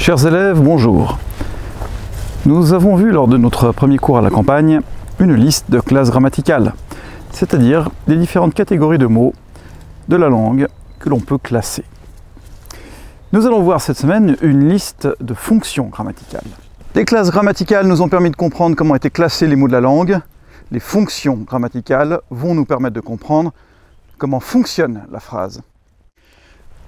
Chers élèves, bonjour. Nous avons vu lors de notre premier cours à la campagne une liste de classes grammaticales, c'est-à-dire les différentes catégories de mots de la langue que l'on peut classer. Nous allons voir cette semaine une liste de fonctions grammaticales. Les classes grammaticales nous ont permis de comprendre comment étaient classés les mots de la langue. Les fonctions grammaticales vont nous permettre de comprendre comment fonctionne la phrase.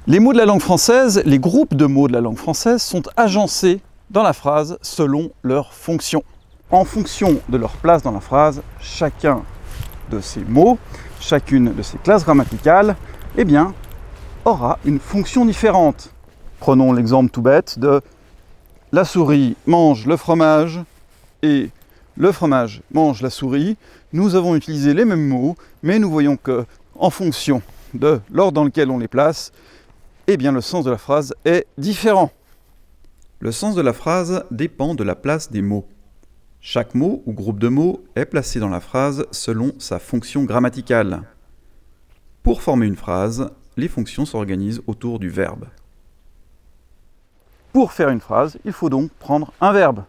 Les mots de la langue française, les groupes de mots de la langue française sont agencés dans la phrase selon leur fonction. En fonction de leur place dans la phrase, chacun de ces mots, chacune de ces classes grammaticales, aura une fonction différente. Prenons l'exemple tout bête de la souris mange le fromage et le fromage mange la souris. Nous avons utilisé les mêmes mots, mais nous voyons que, en fonction de l'ordre dans lequel on les place, le sens de la phrase est différent. Le sens de la phrase dépend de la place des mots. Chaque mot ou groupe de mots est placé dans la phrase selon sa fonction grammaticale. Pour former une phrase, les fonctions s'organisent autour du verbe. Pour faire une phrase, il faut donc prendre un verbe,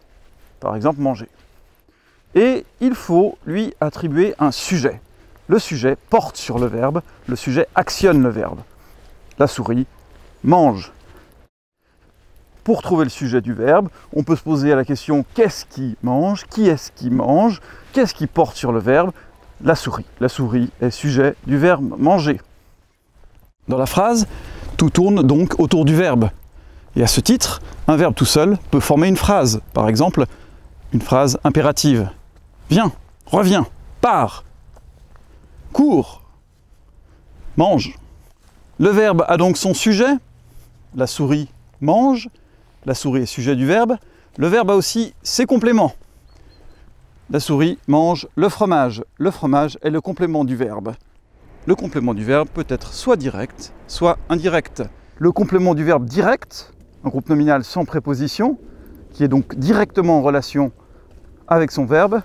par exemple manger. Et il faut lui attribuer un sujet. Le sujet porte sur le verbe, le sujet actionne le verbe. La souris mange. Pour trouver le sujet du verbe, on peut se poser la question qu'est-ce qui mange, qui est-ce qui mange, qu'est-ce qui porte sur le verbe? La souris. La souris est sujet du verbe manger. Dans la phrase, tout tourne donc autour du verbe. Et à ce titre, un verbe tout seul peut former une phrase. Par exemple, une phrase impérative. Viens, reviens, pars, cours, mange. Le verbe a donc son sujet. La souris mange. La souris est sujet du verbe. Le verbe a aussi ses compléments. La souris mange le fromage. Le fromage est le complément du verbe. Le complément du verbe peut être soit direct, soit indirect. Le complément du verbe direct, un groupe nominal sans préposition, qui est donc directement en relation avec son verbe.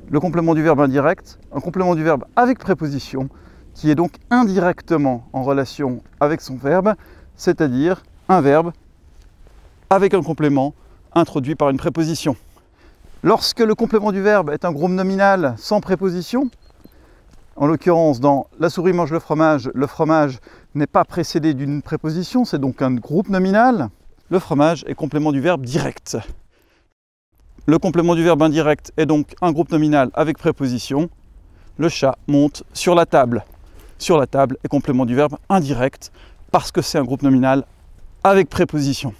Le complément du verbe indirect, un complément du verbe avec préposition, qui est donc indirectement en relation avec son verbe, c'est-à-dire un verbe avec un complément introduit par une préposition. Lorsque le complément du verbe est un groupe nominal sans préposition, en l'occurrence dans « la souris mange le fromage n'est pas précédé d'une préposition, c'est donc un groupe nominal, le fromage est complément du verbe direct. Le complément du verbe indirect est donc un groupe nominal avec préposition, le chat monte sur la table. Sur la table est complément du verbe indirect parce que c'est un groupe nominal avec préposition.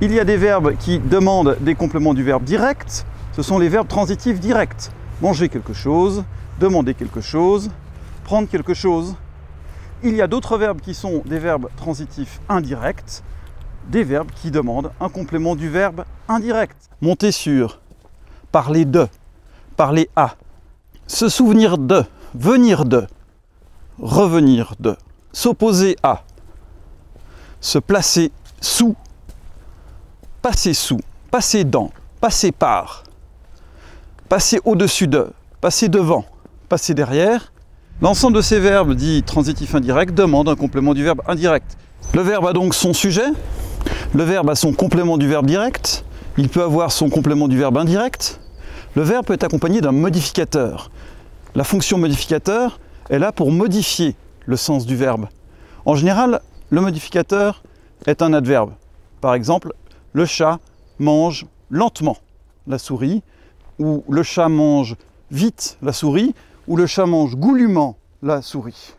Il y a des verbes qui demandent des compléments du verbe direct, ce sont les verbes transitifs directs. Manger quelque chose, demander quelque chose, prendre quelque chose. Il y a d'autres verbes qui sont des verbes transitifs indirects, des verbes qui demandent un complément du verbe indirect. Monter sur, parler de, parler à, se souvenir de, venir de, revenir de, s'opposer à, se placer sous, passer dans, passer par, passer au-dessus de, passer devant, passer derrière. L'ensemble de ces verbes dits transitifs indirects demandent un complément du verbe indirect. Le verbe a donc son sujet, le verbe a son complément du verbe direct, il peut avoir son complément du verbe indirect. Le verbe peut être accompagné d'un modificateur. La fonction modificateur est là pour modifier le sens du verbe. En général, le modificateur est un adverbe. Par exemple, le chat mange lentement la souris, ou le chat mange vite la souris, ou le chat mange goulûment la souris.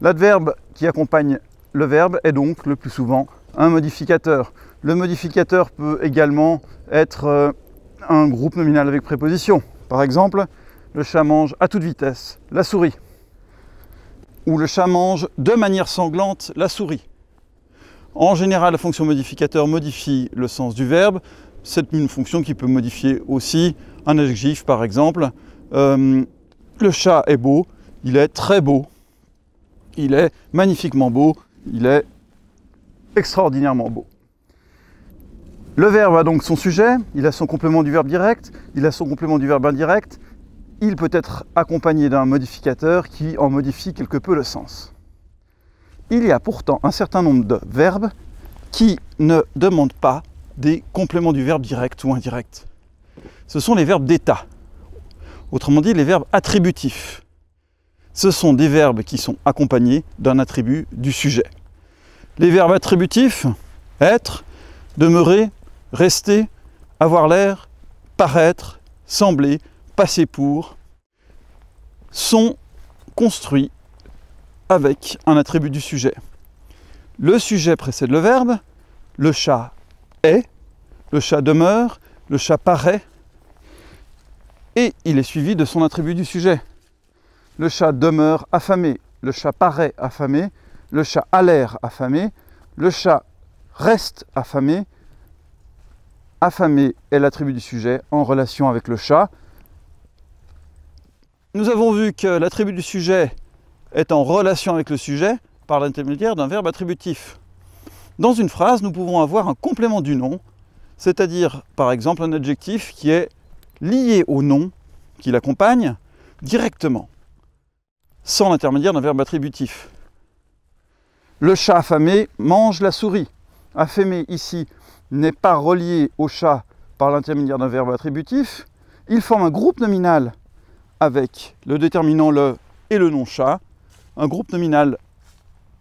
L'adverbe qui accompagne le verbe est donc le plus souvent un modificateur. Le modificateur peut également être un groupe nominal avec préposition. Par exemple, le chat mange à toute vitesse la souris. Ou le chat mange de manière sanglante la souris. En général, la fonction modificateur modifie le sens du verbe. C'est une fonction qui peut modifier aussi un adjectif, par exemple. Le chat est beau, il est très beau, il est magnifiquement beau, il est extraordinairement beau. Le verbe a donc son sujet, il a son complément du verbe direct, il a son complément du verbe indirect, il peut être accompagné d'un modificateur qui en modifie quelque peu le sens. Il y a pourtant un certain nombre de verbes qui ne demandent pas des compléments du verbe direct ou indirect. Ce sont les verbes d'état. Autrement dit, les verbes attributifs. Ce sont des verbes qui sont accompagnés d'un attribut du sujet. Les verbes attributifs, être, demeurer, rester, avoir l'air, paraître, sembler, passer pour, sont construits avec un attribut du sujet. Le sujet précède le verbe, le chat est, le chat demeure, le chat paraît, et il est suivi de son attribut du sujet. Le chat demeure affamé, le chat paraît affamé, le chat a l'air affamé, le chat reste affamé. Affamé est l'attribut du sujet en relation avec le chat. Nous avons vu que l'attribut du sujet est en relation avec le sujet par l'intermédiaire d'un verbe attributif. Dans une phrase, nous pouvons avoir un complément du nom, c'est-à-dire par exemple un adjectif qui est lié au nom qui l'accompagne directement, sans l'intermédiaire d'un verbe attributif. Le chat affamé mange la souris. Affamé ici n'est pas relié au chat par l'intermédiaire d'un verbe attributif. Il forme un groupe nominal avec le déterminant le et le nom chat, un groupe nominal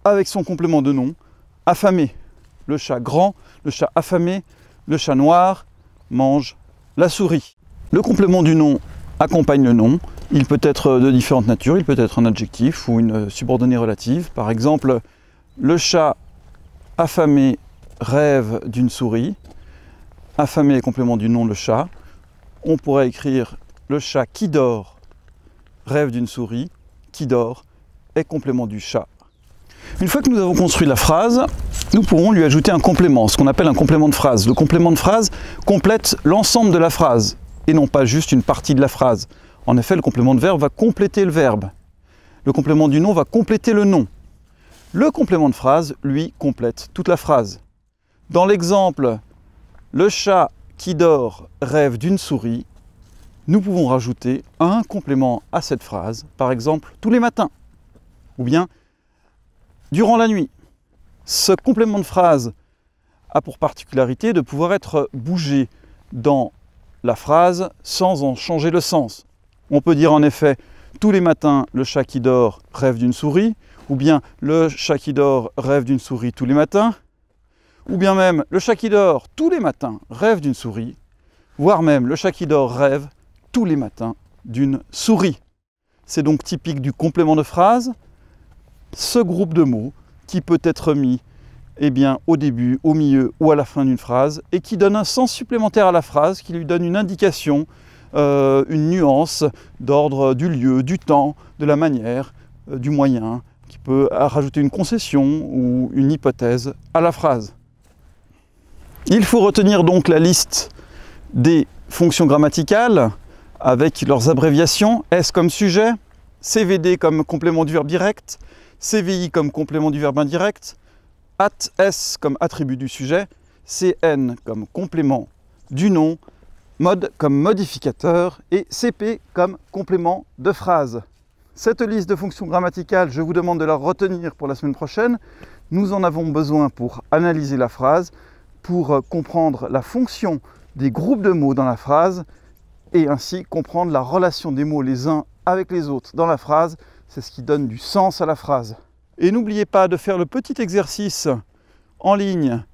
avec son complément de nom, affamé. Le chat grand, le chat affamé, le chat noir mange la souris. Le complément du nom accompagne le nom. Il peut être de différentes natures, il peut être un adjectif ou une subordonnée relative. Par exemple, le chat affamé rêve d'une souris. Affamé est complément du nom le chat. On pourrait écrire le chat qui dort rêve d'une souris. Qui dort est complément du chat. Une fois que nous avons construit la phrase, nous pourrons lui ajouter un complément, ce qu'on appelle un complément de phrase. Le complément de phrase complète l'ensemble de la phrase et non pas juste une partie de la phrase. En effet, le complément de verbe va compléter le verbe. Le complément du nom va compléter le nom. Le complément de phrase, lui, complète toute la phrase. Dans l'exemple « Le chat qui dort rêve d'une souris », nous pouvons rajouter un complément à cette phrase, par exemple « tous les matins » ou bien « durant la nuit ». Ce complément de phrase a pour particularité de pouvoir être bougé dans la phrase sans en changer le sens. On peut dire en effet « tous les matins, le chat qui dort rêve d'une souris » ou bien « le chat qui dort rêve d'une souris tous les matins » ou bien même « le chat qui dort tous les matins rêve d'une souris » voire même « le chat qui dort rêve tous les matins d'une souris ». C'est donc typique du complément de phrase, ce groupe de mots qui peut être mis au début, au milieu ou à la fin d'une phrase et qui donne un sens supplémentaire à la phrase, qui lui donne une indication, une nuance d'ordre du lieu, du temps, de la manière, du moyen, qui peut rajouter une concession ou une hypothèse à la phrase. Il faut retenir donc la liste des fonctions grammaticales avec leurs abréviations, S comme sujet, CVD comme complément du verbe direct, CVI comme complément du verbe indirect, AT-S comme attribut du sujet, CN comme complément du nom, mode comme modificateur et CP comme complément de phrase. Cette liste de fonctions grammaticales, je vous demande de la retenir pour la semaine prochaine. Nous en avons besoin pour analyser la phrase, pour comprendre la fonction des groupes de mots dans la phrase et ainsi comprendre la relation des mots les uns avec les autres dans la phrase. C'est ce qui donne du sens à la phrase. Et n'oubliez pas de faire le petit exercice en ligne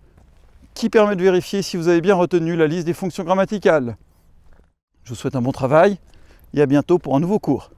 qui permet de vérifier si vous avez bien retenu la liste des fonctions grammaticales. Je vous souhaite un bon travail et à bientôt pour un nouveau cours.